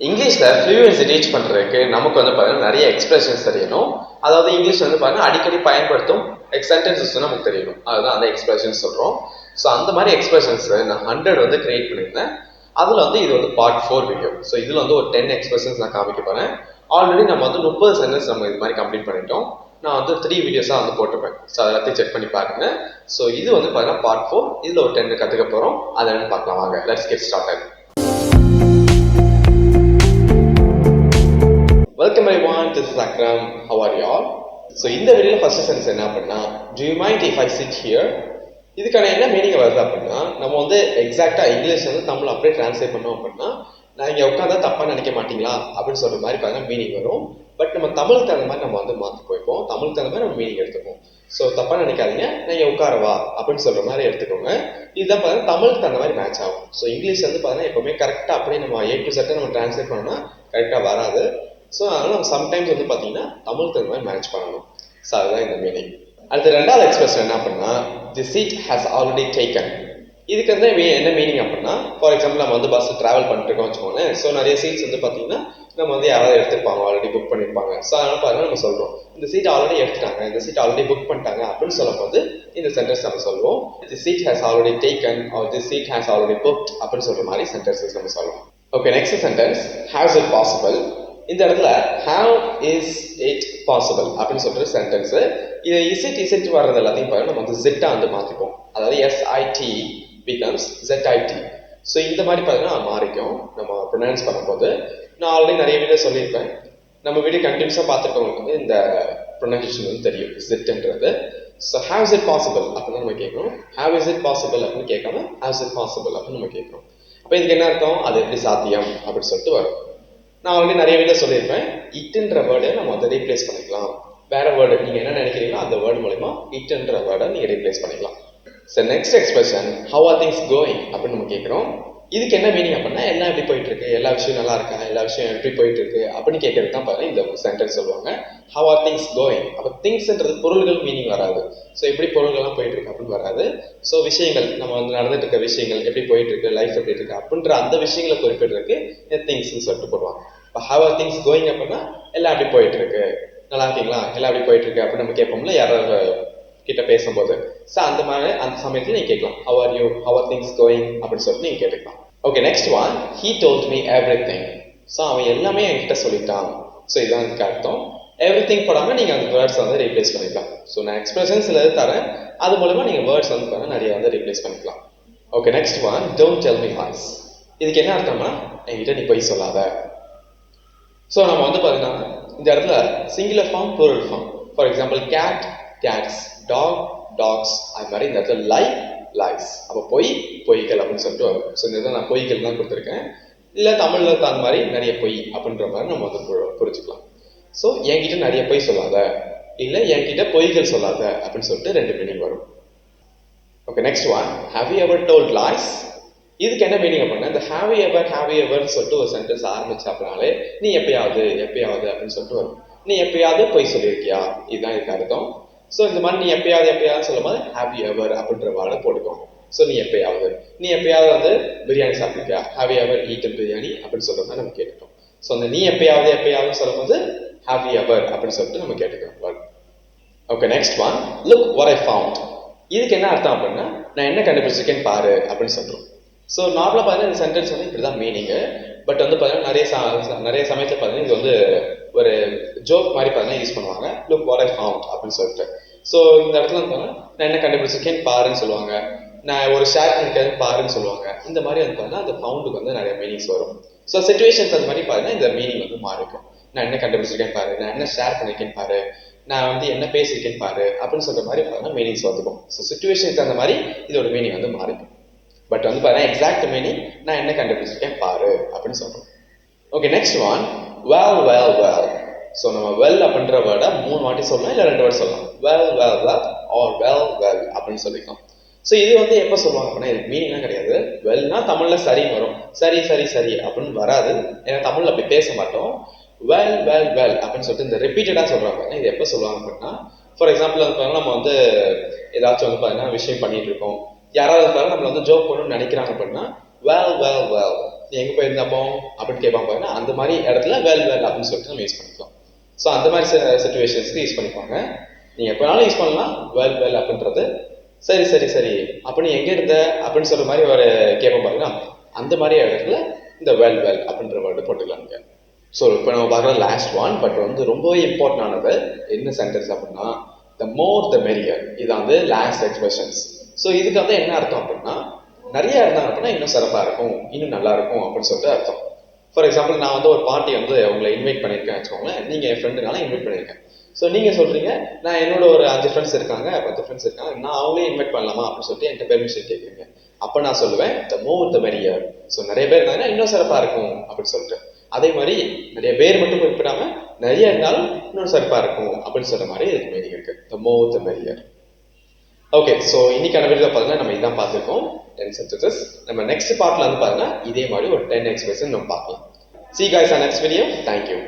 இங்கிலீஷ்ல fluency reach பண்றதுக்கு நமக்கு வந்து பார்த்தீங்கன்னா நிறைய எக்ஸ்பிரஷன்ஸ் தெரியணும். அதாவது இங்கிலீஷ் வந்து பார்த்தீங்கன்னா அடிக்கடி பயன்படுத்தும் சென்டென்சஸ் நமக்கு தெரியணும். அதுதான் அந்த எக்ஸ்பிரஷன்ஸ் சொல்றோம். ஸோ அந்த மாதிரி எக்ஸ்பிரஷன்ஸ் நான் 100 வந்து கிரியேட் பண்ணியிருந்தேன். அதுல வந்து இது வந்து பார்ட் 4 வீடியோ. ஸோ இதுல வந்து ஒரு 10 எக்ஸ்பிரஷன்ஸ் நான் காமிக்க போறேன். ஆல்ரெடி நம்ம வந்து 30 சென்டென்ஸ் நம்ம இது மாதிரி கம்ப்ளீட் பண்ணிட்டோம். நான் வந்து 3 வீடியோஸா வந்து போட்டிருப்பேன். ஸோ அதை எல்லாத்தையும் செக் பண்ணி பாருங்க. ஸோ இது வந்து பார்த்தீங்கன்னா பார்ட் 4. இதுல ஒரு 10 கத்துக்க போறோம். அதை என்னன்னு பார்க்கலாம் வாங்க. Let's get started. Welcome everyone, this is Akram. How are you all? So இந்த வீடியோல ஃபர்ஸ்ட் சென்டென்ஸ் என்ன அப்படின்னா, do you mind if I sit here? இதுக்கான என்ன மீனிங் வருது அப்படின்னா, நம்ம வந்து எக்ஸாக்டா இங்கிலீஷ் வந்து தமிழ் அப்படியே டிரான்ஸ்லேட் பண்ணோம் அப்படின்னா, நான் இங்க உட்காந்தா தப்பா நினைக்க மாட்டீங்களா அப்படின்னு சொல்ற மாதிரி பாருங்க மீனிங் வரும். பட் நம்ம தமிழுக்கு தகுந்த மாதிரி நம்ம வந்து மாற்றி போய்ப்போம். தமிழுக்கு தகுந்த மாதிரி நம்ம மீனிங் எடுத்துப்போம். ஸோ தப்பா நினைக்காதீங்க, நீங்க உட்காரவா அப்படின்னு சொல்ற மாதிரி எடுத்துக்கோங்க. இதுதான் பாருங்க தமிழுக்கு தகுந்த மாதிரி மேட்ச் ஆகும். ஸோ இங்கிலீஷ் வந்து பாருங்க எப்பவுமே கரெக்டா அப்படியே நம்ம A to Z நம்ம டிரான்ஸ்லேட் பண்ணோம்னா கரெக்டா வராது. ஸோ அதனால நம்ம சம்டைம்ஸ் வந்து பார்த்தீங்கன்னா தமிழுக்கு தகுந்த மாதிரி மேட்ச் பண்ணணும். ஸோ அதுதான் இந்த மீனிங். அடுத்து ரெண்டாவது எக்ஸ்பிரஷன் என்ன அப்படின்னா, தி சீட் ஹேஸ் ஆல்ரெடி டேக்கன். இதுக்கு வந்து என்ன மீனிங் அப்படின்னா, ஃபார் எக்ஸாம்பிள் நம்ம வந்து பஸ் டிராவல் பண்ணிட்டு இருக்கோம் வச்சுக்கோங்களேன். ஸோ நிறைய சீட்ஸ் வந்து பார்த்தீங்கன்னா நம்ம வந்து யாராவது எடுத்துருப்பாங்க, ஆல்ரெடி புக் பண்ணியிருப்பாங்க. ஸோ அதனால பாருங்க நம்ம சொல்றோம் இந்த சீட் ஆல்ரெடி எடுத்துட்டாங்க, இந்த சீட் ஆல்ரெடி புக் பண்ணிட்டாங்க அப்படின்னு சொல்லும் போது இந்த சென்டென்ஸ் நம்ம சொல்லுவோம். The seat has already taken or the seat has already booked அப்படின்னு சொல்ற மாதிரி சென்டென்சஸ் நம்ம சொல்லுவோம். Okay, next sentence, has it possible. இந்த இடத்துல how is it possible அப்படின்னு சொல்ற சென்டென்ஸ். இது இசிட் வர்றது எல்லாத்தையும் பாருங்க நம்ம வந்து zeta வந்து மாத்திப்போம். அதாவது SIT becomes ZIT. ஸோ இந்த மாதிரி பாத்தீங்கன்னா மாறிக்கும் நம்ம ப்ரொனவுன்ஸ் பண்ணும்போது. நான் ஆல்ரெடி நிறைய வீடியோ சொல்லியிருப்பேன். நம்ம வீடியோ கண்டினியூஸா பார்த்துருக்கவங்களுக்கு வந்து இந்த ப்ரொனன்சியேஷன் வந்து தெரியும் zன்றது. So how is it possible அப்படின்னு நம்ம கேட்கணும். how is it possible அப்படின்னு கேட்காம how is it possible அப்படின்னு நம்ம கேட்கணும். அப்போ இதுக்கு என்ன அர்த்தம், அது எப்படி சாத்தியம் அப்படின்னு சொல்லிட்டு வரும். நான் ஆல்ரெடி நிறைய வீடியோ சொல்லியிருப்பேன். இட்ன்ற வேர்டை நம்ம வந்து ரீப்ளேஸ் பண்ணிக்கலாம். வேற வேர்டு நீங்க என்ன நினைக்கிறீங்களோ அந்த வேர்டு மூலமா இட்ன்ற வேர்டை நீங்க ரீப்ளேஸ் பண்ணிக்கலாம். சரி, next expression, how are things going அப்படின்னு நம்ம கேட்கிறோம். இதுக்கு என்ன மீனிங் அப்படின்னா, எல்லாம் எப்படி போயிட்டு இருக்கு, எல்லா விஷயம் நல்லா இருக்கா, எல்லா விஷயம் எப்படி போயிட்டு இருக்கு அப்படின்னு கேட்கறது தான் பாருங்க இந்த சென்டென்ஸ் சொல்லுவாங்க. how are things going. அப்ப திங்ஸ்ன்றது பொருள்கள் மீனிங் வராது. ஸோ எப்படி பொருள்கள்லாம் போயிட்டு இருக்கு அப்படின்னு வராது. ஸோ விஷயங்கள் நம்ம வந்து நடந்துட்டு இருக்க விஷயங்கள் எப்படி போயிட்டு இருக்கு, லைஃப் எப்படி இருக்கு அப்படின்ற அந்த விஷயங்களை குறிப்பிடுறதுக்கு திங்ஸ்ன்னு சொல்லிட்டு போடுவாங்க. இப்போ how are things going அப்படின்னா எல்லாம் எப்படி போயிட்டு இருக்கு, நல்லா இருக்கீங்களா, எல்லாம் எப்படி போயிட்டு இருக்கு அப்படின்னு நம்ம கேட்போம்ல யாராவது கிட்ட பேசும்போது. ஸோ அந்த மாதிரி அந்த சமயத்தில் நீங்க கேட்கலாம் how are you, how are things going அப்படின்னு சொல்லிட்டு நீங்க கேட்டுக்கலாம். Okay, next one, he told me everything. So அவன் எல்லாமே என்கிட்ட சொல்லிட்டான். ஸோ இதுதான் இதுக்கு அர்த்தம். எவ்ரிதிங் போடாம நீங்க அந்த வேர்ட்ஸ் வந்து ரீப்ளேஸ் பண்ணிக்கலாம். ஸோ நான் எக்ஸ்பிரஷன்ஸ் எது தரேன் அது மூலமா நீங்க வேர்ட்ஸ் வந்து பாருங்க நிறைய வந்து ரீப்ளேஸ் பண்ணிக்கலாம். Okay, next one, don't tell me lies. இதுக்கு என்ன அர்த்தம்னா என்கிட்ட நீ பொய் சொல்லாத. ஸோ நம்ம வந்து பார்த்தீங்கன்னா இந்த இடத்துல singular form plural form. For example cat cats, dog dogs, அது மாதிரி இந்த இடத்துல லை லைஸ். அப்போ பொய்கள் அப்படின்னு சொல்லிட்டு வரும். ஸோ இந்த இடத்துல நான் பொய்கள் தான் கொடுத்துருக்கேன். இல்லை தமிழ்ல அந்த மாதிரி நிறைய பொய் அப்படின்ற மாதிரி நம்ம வந்து புரிஞ்சுக்கலாம். ஸோ என்கிட்ட நிறைய பொய் சொல்லாத, இல்லை என்கிட்ட பொய்கள் சொல்லாத அப்படின்னு சொல்லிட்டு ரெண்டு மீனிங் வரும். Okay, next one, have you ever told lies. இதுக்கு என்ன மீனிங் அப்படின்னா, இந்த ஹேவ் யூ எவர்னு சொல்லிட்டு ஒரு சென்டென்ஸ் ஆரம்பிச்சு அப்படின்னாலே நீ எப்பயாவது அப்படின்னு சொல்லிட்டு வரும். நீ எப்பயாவது பொய் சொல்லியிருக்கியா, இதுதான் இதுக்கு அர்த்தம். ஸோ இந்த மாதிரி நீ எப்பயாவது சொல்லும் போது ஹேவ் யூ எவர் அப்படின்ற வார்டை போட்டுக்கோங்க. ஸோ நீ எப்பயாவது வந்து பிரியாணி சாப்பிட்டிருக்கியா, have you ever eaten biryani அப்படின்னு சொல்ற மாதிரி நம்ம கேட்டுட்டோம். ஸோ அந்த நீ எப்பயாவது சொல்லும் போது ஹேவ் யூ எவர் அப்படின்னு சொல்லிட்டு நம்ம கேட்டுக்கிறோம். Okay, next one, look what I found. இதுக்கு என்ன அர்த்தம் அப்படின்னா, நான் என்ன கண்டுபிடிச்சிருக்கேன்னு பாரு அப்படின்னு சொல்றோம். ஸோ நார்மலாக பார்த்தீங்கன்னா இந்த சென்டென்ஸ் வந்து இப்படி தான் மீனிங்கு. பட் வந்து பார்த்தீங்கன்னா நிறைய சமயத்தில் பார்த்தீங்கன்னா இது வந்து ஒரு ஜோக் மாதிரி பார்த்தீங்கன்னா யூஸ் பண்ணுவாங்க. லுக் வாட் ஐ ஃபவுண்ட் அப்படின்னு சொல்லிட்டு. ஸோ இந்த இடத்துல வந்து நான் என்ன கண்டுபிடிச்சிருக்கேன்னு பாருன்னு சொல்லுவாங்க. நான் ஒரு ஷேர் பண்ணிருக்கேன் பாருன்னு சொல்லுவாங்க. இந்த மாதிரி வந்து பார்த்தீங்கன்னா அந்த ஃபவுண்டுக்கு வந்து நிறைய மீனிங்ஸ் வரும். ஸோ சிச்சுவேஷன்ஸ் அந்த மாதிரி பார்த்தீங்கன்னா இந்த மீனிங் வந்து மாறிக்கும். நான் என்ன கண்டுபிடிச்சிருக்கேன் பாரு, நான் என்ன ஷேர் பண்ணிருக்கேன் பாரு, நான் வந்து என்ன பேசியிருக்கேன் பாரு அப்படின்னு சொல்ற மாதிரி பார்த்தீங்கன்னா மீனிங்ஸ் வந்துக்கும். ஸோ சிச்சுவேஷனுக்கு அந்த மாதிரி இதோட மீனிங் வந்து மாறிக்கும். பட் வந்து பாருங்க எக்ஸாக்ட் மீனிங் நான் என்ன கண்டுபிடிச்சிருக்கேன் பாரு அப்படின்னு சொல்றோம். Okay, next one, well. So நம்ம வெல் அப்படின்ற வேர்டை 3 வாட்டி சொல்லலாம், இல்லை 2 வாட்டி சொல்லலாம். well ஆர் well அப்படின்னு சொல்லிக்கலாம். ஸோ இது வந்து எப்போ சொல்லுவாங்க அப்படின்னா, இதுக்கு மீனிங்லாம் கிடையாது. வெல்னா தமிழ்ல சரி வரும், சரி அப்படின்னு வராது. ஏன்னா தமிழ்ல அப்படி பேச மாட்டோம். well அப்படின்னு சொல்லிட்டு இந்த ரிப்பீட்டடா சொல்றாங்க. இது எப்போ சொல்லுவாங்க அப்படின்னா, ஃபார் எக்ஸாம்பிள் வந்து நம்ம வந்து ஏதாச்சும் வந்து பார்த்தீங்கன்னா விஷயம் பண்ணிட்டு இருக்கோம், யாராவது இருந்தாலும் நம்மள வந்து ஜோக் பண்ணணும்னு நினைக்கிறாங்க அப்படின்னா well நீ எங்கே போயிருந்தப்போ அப்படின்னு கேட்பாங்க பாருங்க, அந்த மாதிரி இடத்துல வெல் வெல் அப்படின்னு சொல்லிட்டு நம்ம யூஸ் பண்ணிக்கலாம். ஸோ அந்த மாதிரி சிச்சுவேஷன்ஸ்க்கு யூஸ் பண்ணிப்பாங்க. நீங்கள் எப்போனாலும் யூஸ் பண்ணலாம் வெல் வெல் அப்படின்றது. சரி சரி சரி அப்போ நீ எங்கே இருந்த அப்படின்னு சொல்கிற மாதிரி ஒரு கேட்போம் பாருங்க, அந்த மாதிரி இடத்துல இந்த வெல் வெல் அப்படின்ற வேர்டு போட்டுக்கலாங்க. ஸோ இப்போ நம்ம பார்க்குற லாஸ்ட் ஒன், பட் வந்து ரொம்பவே இம்பார்ட்டன் ஆனது என்ன சென்டென்ஸ் அப்படின்னா த மோர் த மெரியர். இது வந்து லாஸ்ட் எக்ஸ்பிரஷன்ஸ். ஸோ இதுக்கு வந்து என்ன அர்த்தம் அப்படின்னா, நிறைய இருந்தாங்க அப்படின்னா இன்னும் சிறப்பாக இருக்கும், இன்னும் நல்லா இருக்கும் அப்படின்னு சொல்லிட்டு அர்த்தம். ஃபார் எக்ஸாம்பிள், நான் வந்து ஒரு பார்ட்டி வந்து உங்களை இன்வைட் பண்ணியிருக்கேன் வச்சுக்கோங்களேன். நீங்கள் என் ஃப்ரெண்டுனால இன்வைட் பண்ணியிருக்கேன். ஸோ நீங்கள் சொல்கிறீங்க, நான் என்னோட ஒரு 5 ஃப்ரெண்ட்ஸ் இருக்காங்க, 10 ஃப்ரெண்ட்ஸ் இருக்காங்க, நான் அவங்களே இன்வைட் பண்ணலாமா அப்படின்னு சொல்லிட்டு என்கிட்ட பெர்மிஷன் கேட்குறீங்க. அப்போ நான் சொல்லுவேன் த மோர் த மெரியர். ஸோ நிறைய பேர் இருந்தாங்கன்னா இன்னும் சிறப்பாக இருக்கும் அப்படின்னு சொல்லிட்டு. அதே மாதிரி நிறைய பேர் மட்டும் குறிப்பிடாம நிறைய இருந்தாலும் இன்னும் சிறப்பாக இருக்கும் அப்படின்னு சொல்ற மாதிரி இதுக்கு மீனிங் இருக்கு. த மோர் த மெரியர். ஓகே, ஸோ இன்னைக்கான வீடியோ பார்த்தீங்கன்னா நம்ம இதான் பார்த்துருக்கோம் 10 sentences. நம்ம நெக்ஸ்ட் பார்ட்ல வந்து பாருங்க இதே மாதிரி ஒரு 10 எக்ஸ்பிரஷன் நம்ம பார்க்கலாம். See you guys on next video. Thank you.